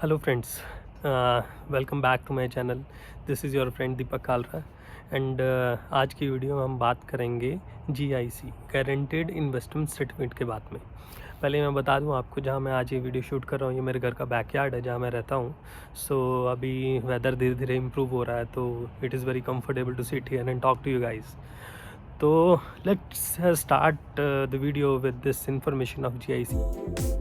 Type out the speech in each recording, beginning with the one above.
Hello friends, welcome back to my channel. This is your friend Deepak Kalra and आज की video में हम बात करेंगे जीआईसी गारंटेड इन्वेस्टमेंट सर्टिफिकेट के बारे में। पहले मैं बता दूं आपको, जहां मैं आज ये वीडियो शूट कर रहा हूं ये मेरे घर का बैकयार्ड है जहां मैं रहता हूं। सो अभी वेदर धीरे धीरे इम्प्रूव हो रहा है, तो it is very comfortable to sit here and talk to you guys. तो let's start the video with this information of GIC.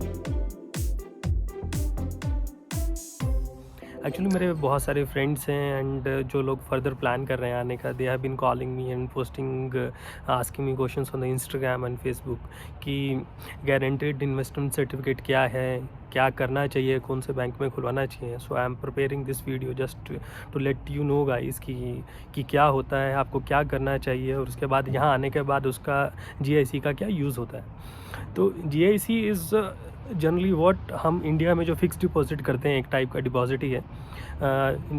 Actually मेरे बहुत सारे फ्रेंड्स हैं एंड जो लोग फर्दर प्लान कर रहे हैं आने का, they have been calling me and posting asking me questions on the Instagram and Facebook कि गारंटेड इन्वेस्टमेंट सर्टिफिकेट क्या है, क्या करना चाहिए, कौन से बैंक में खुलवाना चाहिए। So I am preparing this video just to let you know guys कि क्या होता है, आपको क्या करना चाहिए और उसके बाद यहाँ आने के बाद उसका जीआईसी का क्या यूज़ होता है। तो जीआईसी इज़ जनरली व्हाट हम इंडिया में जो फिक्स डिपॉजिट करते हैं, एक टाइप का डिपॉजिट ही है।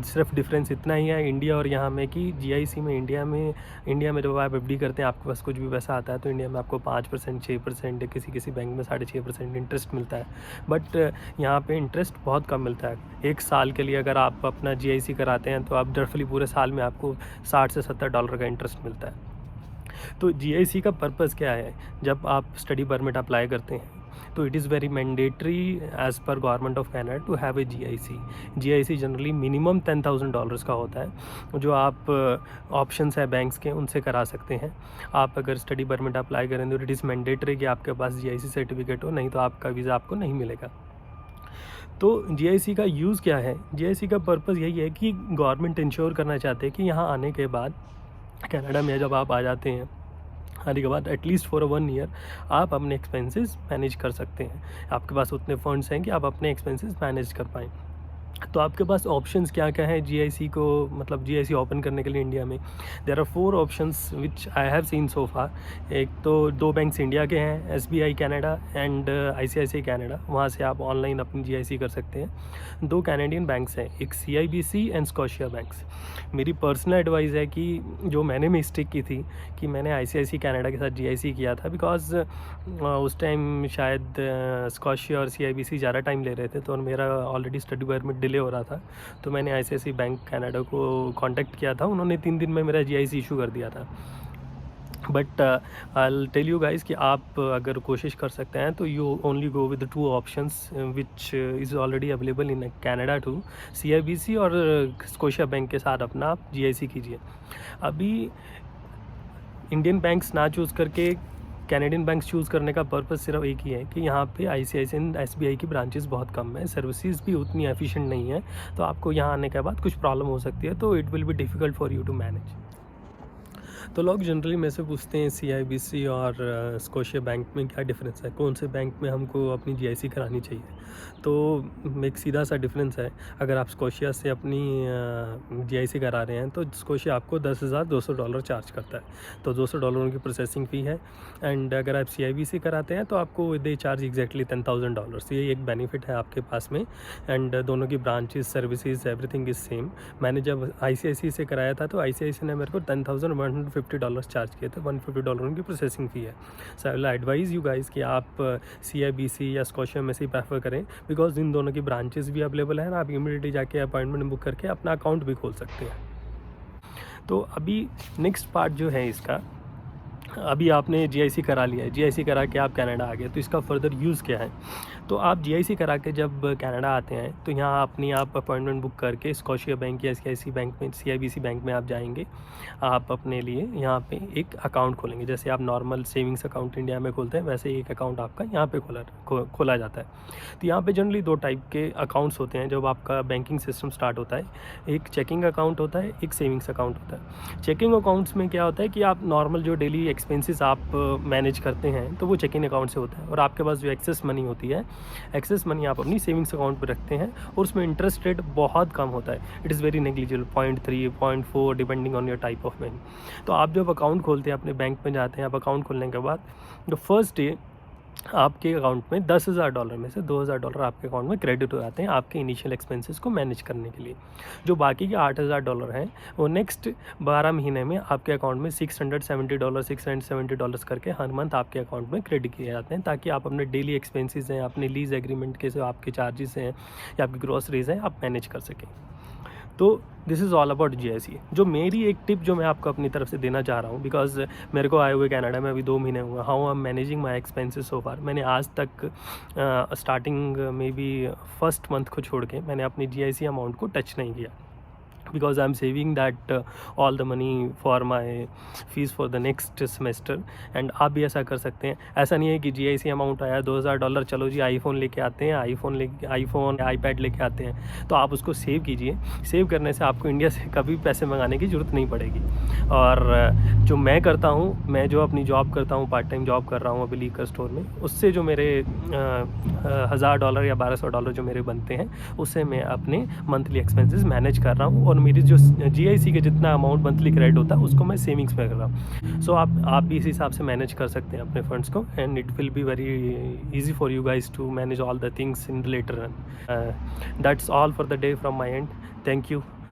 सिर्फ डिफरेंस इतना ही है इंडिया और यहाँ में कि जीआईसी में इंडिया में जब आप एफडी करते हैं, आपके पास कुछ भी पैसा आता है तो इंडिया में आपको 5%, 6%, किसी बैंक में 6.5% इंटरेस्ट मिलता है। बट यहाँ पे इंटरेस्ट बहुत कम मिलता है। एक साल के लिए अगर आप अपना जीआईसी कराते हैं तो आप रफली पूरे साल में आपको $60 से $70 का इंटरेस्ट मिलता है। तो जीआईसी का पर्पज़ क्या है? जब आप स्टडी परमिट अप्लाई करते हैं तो it is very mandatory as per government of Canada to have a GIC generally minimum $10,000 का होता है, जो आप ऑप्शंस है बैंक्स के उनसे करा सकते हैं। आप अगर स्टडी परमिट अप्लाई करें तो इट इज़ मैंडेटरी कि आपके पास जीआईसी सर्टिफिकेट हो, नहीं तो आपका वीज़ा आपको नहीं मिलेगा। तो जीआईसी का यूज़ क्या है? जीआईसी का पर्पज़ यही है कि गवर्नमेंट इंश्योर करना चाहते हैं कि यहाँ आने के बाद, कनाडा में जब आप आ जाते हैं, आने के बाद एटलीस्ट फॉर 1 ईयर आप अपने एक्सपेंसेस मैनेज कर सकते हैं। आपके पास उतने फंड्स हैं कि आप अपने एक्सपेंसेस मैनेज कर पाएँ। तो आपके पास ऑप्शंस क्या-क्या हैं जीआईसी को, मतलब जीआईसी ओपन करने के लिए इंडिया में? There are 4 options which I have seen so far. एक तो 2 बैंक्स इंडिया के हैं, SBI Canada and ICICI Canada, वहाँ से आप ऑनलाइन अपनी जीआईसी कर सकते हैं। 2 कैनेडियन बैंक्स हैं, एक सीआईबीसी एंड स्कॉशिया बैंक्स। मेरी पर्सनल एडवाइस है कि जो मैंने मिस्टेक की थी कि मैंने आईसीआईसीआई कनाडा के साथ जीआईसी किया था, बिकॉज़ उस टाइम शायद स्कॉशिया और सीआईबीसी ज़्यादा टाइम ले रहे थे, तो मेरा ऑलरेडी स्टडी परमिट डिले हो रहा था। तो मैंने आईसीआईसीआई बैंक कनाडा को कांटेक्ट किया था, उन्होंने 3 दिन में मेरा जीआईसी इशू कर दिया था। But I will tell you guys कि आप अगर कोशिश कर सकते हैं तो you only go with 2 options which is already available in Canada too, CIBC और स्कोशिया बैंक के साथ अपना आप जीआईसी कीजिए। अभी इंडियन बैंक्स ना चूज़ करके कैनेडियन बैंक्स चूज़ करने का पर्पस सिर्फ एक ही है कि यहाँ पे आईसीआईसीआई एंड एसबीआई की ब्रांचेस बहुत कम है, सर्विसेज भी उतनी एफिशिएंट नहीं है, तो आपको यहाँ आने के बाद कुछ प्रॉब्लम हो सकती है, तो it will be difficult for you to manage. तो लोग जनरली मेरे से पूछते हैं सीआईबीसी और स्कोशिया बैंक में क्या डिफरेंस है, कौन से बैंक में हमको अपनी जीआईसी करानी चाहिए। तो एक सीधा सा डिफरेंस है, अगर आप स्कोशिया से अपनी जीआईसी करा रहे हैं तो स्कोशिया आपको $10,200 चार्ज करता है, तो $200 की प्रोसेसिंग फ़ी है। एंड अगर आप सीआईबीसी कराते हैं तो आपको दे चार्ज एग्जैक्टली $10,000। ये एक बेनिफिट है आपके पास में। एंड दोनों की branches, services, everything is same. मैंने जब आईसीआईसीआई से कराया था तो आईसीआईसीआई ने मेरे को $10,150 चार्ज किए थे, $150 उनकी प्रोसेसिंग फ़ी है। So I will advise you guys कि आप सीआईबीसी या स्कोशिया में से ही प्रेफर करें, बिकॉज इन दोनों की ब्रांचेस भी अवेलेबल हैं, आप इमीडिएटली जाके अपॉइंटमेंट बुक करके अपना अकाउंट भी खोल सकते हैं। तो अभी नेक्स्ट पार्ट जो है इसका, अभी आपने जीआईसी करा लिया है, जीआईसी करा के आप कनाडा आ गए, तो इसका फर्दर यूज़ क्या है? तो आप जीआईसी करा के जब कनाडा आते हैं तो यहाँ अपनी आप अपॉइंटमेंट बुक करके स्कॉशिया बैंक या सीआईबीसी बैंक में आप जाएंगे। आप अपने लिए यहाँ पे एक अकाउंट खोलेंगे, जैसे आप नॉर्मल सेविंग्स अकाउंट इंडिया में खोलते हैं वैसे एक अकाउंट आपका यहाँ पे खोला जाता है। तो यहाँ पे जनरली 2 टाइप के अकाउंट्स होते हैं जब आपका बैंकिंग सिस्टम स्टार्ट होता है। एक चेकिंग अकाउंट होता है, एक सेविंग्स अकाउंट होता है। चेकिंग अकाउंट्स में क्या होता है कि आप नॉर्मल जो डेली एक्सपेंसेस आप मैनेज करते हैं तो वो चेकिंग अकाउंट से होता है, और आपके पास जो एक्सेस मनी होती है, एक्सेस मनी आप अपनी सेविंग्स अकाउंट पर रखते हैं और उसमें इंटरेस्ट रेट बहुत कम होता है। It is very negligible, 0.3, 0.4 depending on your type of money. तो आप जब अकाउंट खोलते हैं, अपने बैंक में जाते हैं, आप अकाउंट खोलने के बाद द फर्स्ट डे आपके अकाउंट में $10,000 में से $2,000 आपके अकाउंट में क्रेडिट हो जाते हैं आपके इनिशियल एक्सपेंसेस को मैनेज करने के लिए। जो बाकी के $8,000 हैं वो नेक्स्ट 12 महीने में आपके अकाउंट में $670 करके हर मंथ आपके अकाउंट में क्रेडिट किए जाते हैं, ताकि आप अपने डेली एक्सपेंसेस हैं, अपने लीज़ एग्रीमेंट के जो आपके चार्जेस हैं या आपकी ग्रॉसरीज हैं, आप मैनेज कर सकें। तो this is all about GIC। जो मेरी एक टिप जो मैं आपको अपनी तरफ से देना चाह रहा हूँ, बिकॉज मेरे को आए हुए कनाडा में अभी 2 महीने हुए, how I am managing my expenses so far. मैंने आज तक स्टार्टिंग में भी फर्स्ट मंथ को छोड़ के मैंने अपनी GIC अमाउंट को टच नहीं किया, because I'm saving that all the money for my fees for the next semester। and आप भी ऐसा कर सकते हैं। ऐसा नहीं है कि GIC अमाउंट आया $2,000, चलो जी आईफोन लेके आते हैं, आईफोन आईपैड लेके आते हैं, तो आप उसको सेव कीजिए। सेव करने से आपको इंडिया से कभी पैसे मंगाने की ज़रूरत नहीं पड़ेगी। और जो मैं करता हूँ, मैं जो अपनी जॉब करता हूँ, पार्ट टाइम जॉब कर रहा हूँ अभी लीकर स्टोर में, उससे जो मेरे $1,000 या $1,200 जो मेरे बनते हैं, उससे मैं अपने मंथली एक्सपेंसेस मैनेज कर रहा हूँ। और मेरी जो GIC के जितना अमाउंट मंथली क्रेडिट होता है उसको मैं सेविंग्स में कर रहा हूँ। सो आप भी इस हिसाब से मैनेज कर सकते हैं अपने फंड्स को, and it will be very easy for you guys to manage all the things in the latter run. That's all for the day from my end. Thank you.